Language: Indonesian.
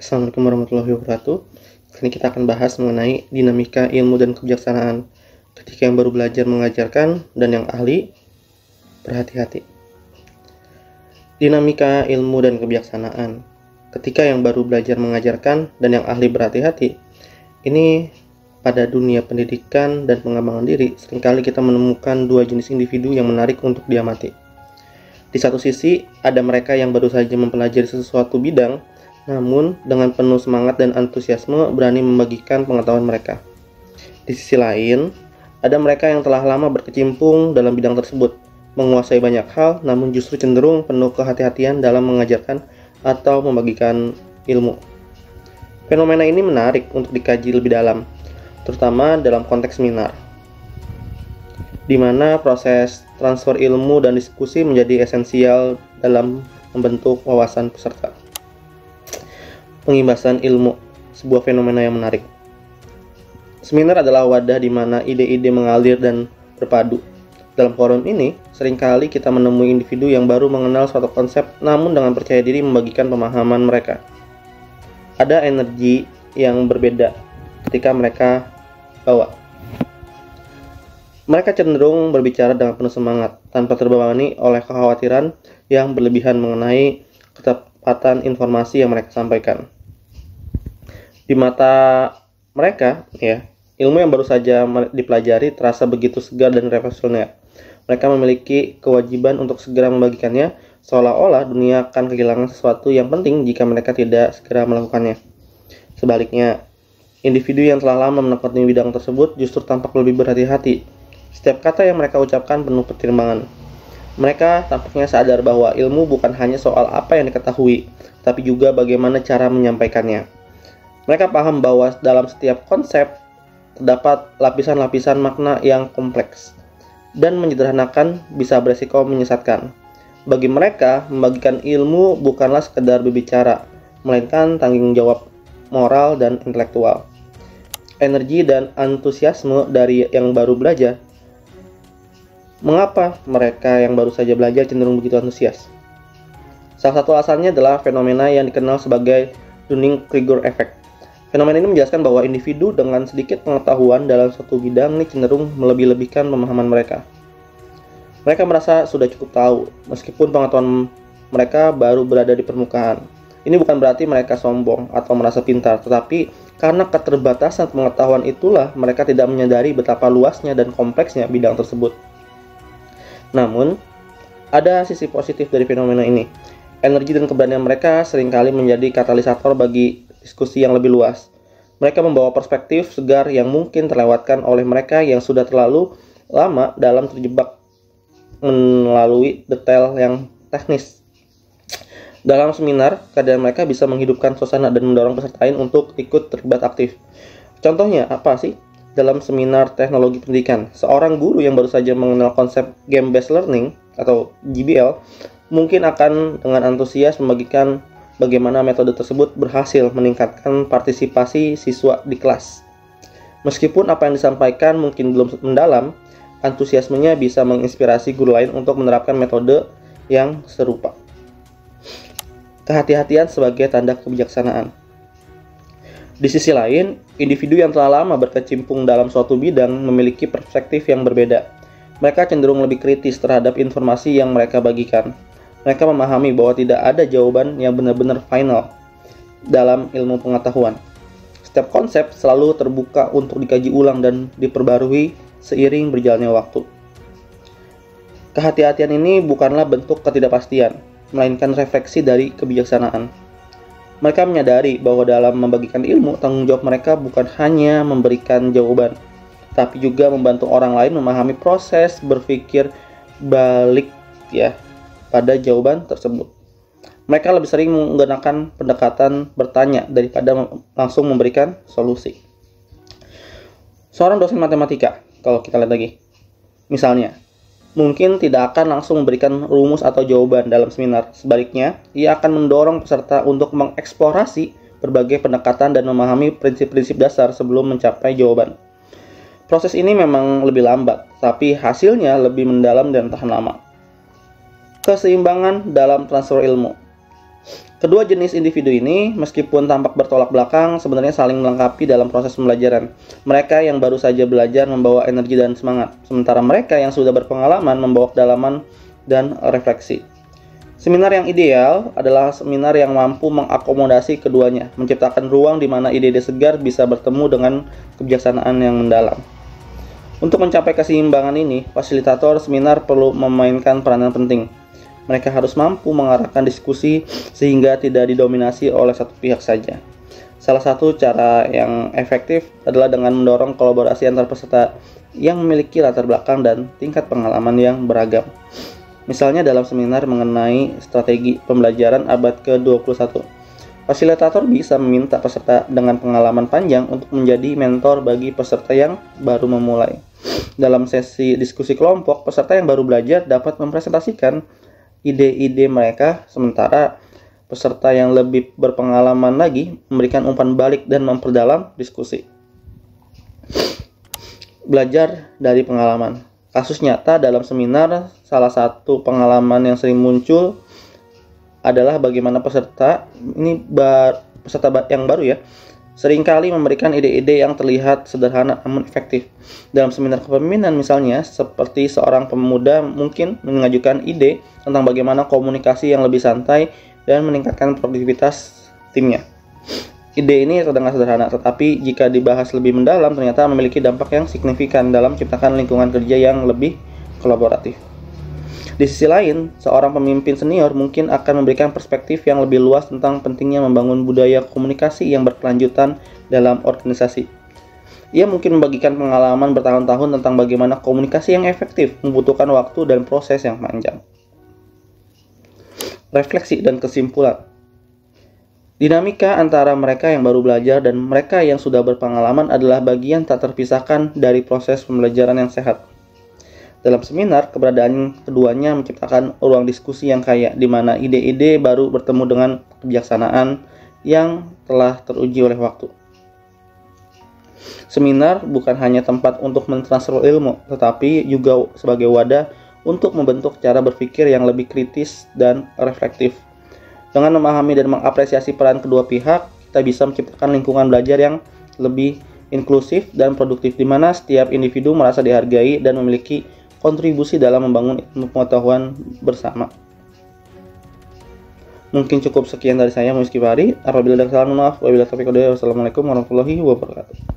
Assalamualaikum warahmatullahi wabarakatuh. Kali ini kita akan bahas mengenai dinamika ilmu dan kebijaksanaan ketika yang baru belajar mengajarkan dan yang ahli berhati-hati. Dinamika ilmu dan kebijaksanaan ketika yang baru belajar mengajarkan dan yang ahli berhati-hati. Ini pada dunia pendidikan dan pengembangan diri, seringkali kita menemukan dua jenis individu yang menarik untuk diamati. Di satu sisi, ada mereka yang baru saja mempelajari sesuatu bidang, namun dengan penuh semangat dan antusiasme berani membagikan pengetahuan mereka. Di sisi lain, ada mereka yang telah lama berkecimpung dalam bidang tersebut, menguasai banyak hal, namun justru cenderung penuh kehati-hatian dalam mengajarkan atau membagikan ilmu. Fenomena ini menarik untuk dikaji lebih dalam, terutama dalam konteks seminar, di mana proses transfer ilmu dan diskusi menjadi esensial dalam membentuk wawasan peserta. Pengimbasan ilmu, sebuah fenomena yang menarik. Seminar adalah wadah di mana ide-ide mengalir dan berpadu. Dalam forum ini, seringkali kita menemui individu yang baru mengenal suatu konsep, namun dengan percaya diri membagikan pemahaman mereka. Ada energi yang berbeda ketika mereka bawa. Mereka cenderung berbicara dengan penuh semangat, tanpa terbebani oleh kekhawatiran yang berlebihan mengenai ketepatan informasi yang mereka sampaikan. Di mata mereka, ilmu yang baru saja dipelajari terasa begitu segar dan revolusioner. Mereka memiliki kewajiban untuk segera membagikannya, seolah-olah dunia akan kehilangan sesuatu yang penting jika mereka tidak segera melakukannya. Sebaliknya, individu yang telah lama menekuni bidang tersebut justru tampak lebih berhati-hati. Setiap kata yang mereka ucapkan penuh pertimbangan. Mereka tampaknya sadar bahwa ilmu bukan hanya soal apa yang diketahui, tapi juga bagaimana cara menyampaikannya. Mereka paham bahwa dalam setiap konsep terdapat lapisan-lapisan makna yang kompleks dan menyederhanakan bisa beresiko menyesatkan. Bagi mereka, membagikan ilmu bukanlah sekedar berbicara, melainkan tanggung jawab moral dan intelektual. Energi dan antusiasme dari yang baru belajar. Mengapa mereka yang baru saja belajar cenderung begitu antusias? Salah satu alasannya adalah fenomena yang dikenal sebagai Dunning-Kruger Effect. Fenomena ini menjelaskan bahwa individu dengan sedikit pengetahuan dalam suatu bidang ini cenderung melebih-lebihkan pemahaman mereka. Mereka merasa sudah cukup tahu, meskipun pengetahuan mereka baru berada di permukaan. Ini bukan berarti mereka sombong atau merasa pintar, tetapi karena keterbatasan pengetahuan itulah mereka tidak menyadari betapa luasnya dan kompleksnya bidang tersebut. Namun, ada sisi positif dari fenomena ini. Energi dan keberanian mereka seringkali menjadi katalisator bagi diskusi yang lebih luas. Mereka membawa perspektif segar yang mungkin terlewatkan oleh mereka yang sudah terlalu lama dalam terjebak melalui detail yang teknis. Dalam seminar, kehadiran mereka bisa menghidupkan suasana dan mendorong peserta lain untuk ikut terlibat aktif. Contohnya apa sih? Dalam seminar teknologi pendidikan, seorang guru yang baru saja mengenal konsep game-based learning atau GBL mungkin akan dengan antusias membagikan bagaimana metode tersebut berhasil meningkatkan partisipasi siswa di kelas. Meskipun apa yang disampaikan mungkin belum mendalam, antusiasmenya bisa menginspirasi guru lain untuk menerapkan metode yang serupa. Kehati-hatian sebagai tanda kebijaksanaan. Di sisi lain, individu yang telah lama berkecimpung dalam suatu bidang memiliki perspektif yang berbeda. Mereka cenderung lebih kritis terhadap informasi yang mereka bagikan. Mereka memahami bahwa tidak ada jawaban yang benar-benar final dalam ilmu pengetahuan. Setiap konsep selalu terbuka untuk dikaji ulang dan diperbarui seiring berjalannya waktu. Kehati-hatian ini bukanlah bentuk ketidakpastian, melainkan refleksi dari kebijaksanaan. Mereka menyadari bahwa dalam membagikan ilmu, tanggung jawab mereka bukan hanya memberikan jawaban, tapi juga membantu orang lain memahami proses berpikir balik pada jawaban tersebut. Mereka lebih sering menggunakan pendekatan bertanya daripada langsung memberikan solusi. Seorang dosen matematika, kalau kita lihat lagi, misalnya, mungkin tidak akan langsung memberikan rumus atau jawaban dalam seminar. Sebaliknya, ia akan mendorong peserta untuk mengeksplorasi berbagai pendekatan dan memahami prinsip-prinsip dasar sebelum mencapai jawaban. Proses ini memang lebih lambat, tapi hasilnya lebih mendalam dan tahan lama. Keseimbangan dalam transfer ilmu. Kedua jenis individu ini, meskipun tampak bertolak belakang, sebenarnya saling melengkapi dalam proses pembelajaran. Mereka yang baru saja belajar membawa energi dan semangat, sementara mereka yang sudah berpengalaman membawa kedalaman dan refleksi. Seminar yang ideal adalah seminar yang mampu mengakomodasi keduanya, menciptakan ruang di mana ide-ide segar bisa bertemu dengan kebijaksanaan yang mendalam. Untuk mencapai keseimbangan ini, fasilitator seminar perlu memainkan peranan penting. Mereka harus mampu mengarahkan diskusi sehingga tidak didominasi oleh satu pihak saja. Salah satu cara yang efektif adalah dengan mendorong kolaborasi antar peserta yang memiliki latar belakang dan tingkat pengalaman yang beragam. Misalnya dalam seminar mengenai strategi pembelajaran abad ke-21, fasilitator bisa meminta peserta dengan pengalaman panjang untuk menjadi mentor bagi peserta yang baru memulai. Dalam sesi diskusi kelompok, peserta yang baru belajar dapat mempresentasikan ide-ide mereka, sementara peserta yang lebih berpengalaman lagi memberikan umpan balik dan memperdalam diskusi. Belajar dari pengalaman. Kasus nyata dalam seminar, salah satu pengalaman yang sering muncul adalah bagaimana peserta yang baru ya, seringkali memberikan ide-ide yang terlihat sederhana namun efektif. Dalam seminar kepemimpinan misalnya, seperti seorang pemuda mungkin mengajukan ide tentang bagaimana komunikasi yang lebih santai dan meningkatkan produktivitas timnya. Ide ini terdengar sederhana, tetapi jika dibahas lebih mendalam ternyata memiliki dampak yang signifikan dalam menciptakan lingkungan kerja yang lebih kolaboratif. Di sisi lain, seorang pemimpin senior mungkin akan memberikan perspektif yang lebih luas tentang pentingnya membangun budaya komunikasi yang berkelanjutan dalam organisasi. Ia mungkin membagikan pengalaman bertahun-tahun tentang bagaimana komunikasi yang efektif membutuhkan waktu dan proses yang panjang. Refleksi dan kesimpulan. Dinamika antara mereka yang baru belajar dan mereka yang sudah berpengalaman adalah bagian tak terpisahkan dari proses pembelajaran yang sehat. Dalam seminar, keberadaan keduanya menciptakan ruang diskusi yang kaya, di mana ide-ide baru bertemu dengan kebijaksanaan yang telah teruji oleh waktu. Seminar bukan hanya tempat untuk mentransfer ilmu, tetapi juga sebagai wadah untuk membentuk cara berpikir yang lebih kritis dan reflektif. Dengan memahami dan mengapresiasi peran kedua pihak, kita bisa menciptakan lingkungan belajar yang lebih inklusif dan produktif, di mana setiap individu merasa dihargai dan memiliki kontribusi dalam membangun ilmu pengetahuan bersama. Mungkin cukup sekian dari saya, Muhammad Kifari. Apabila ada kesalahan, maaf. Wabillahi taufiq wal hidayah. Wassalamualaikum warahmatullahi wabarakatuh.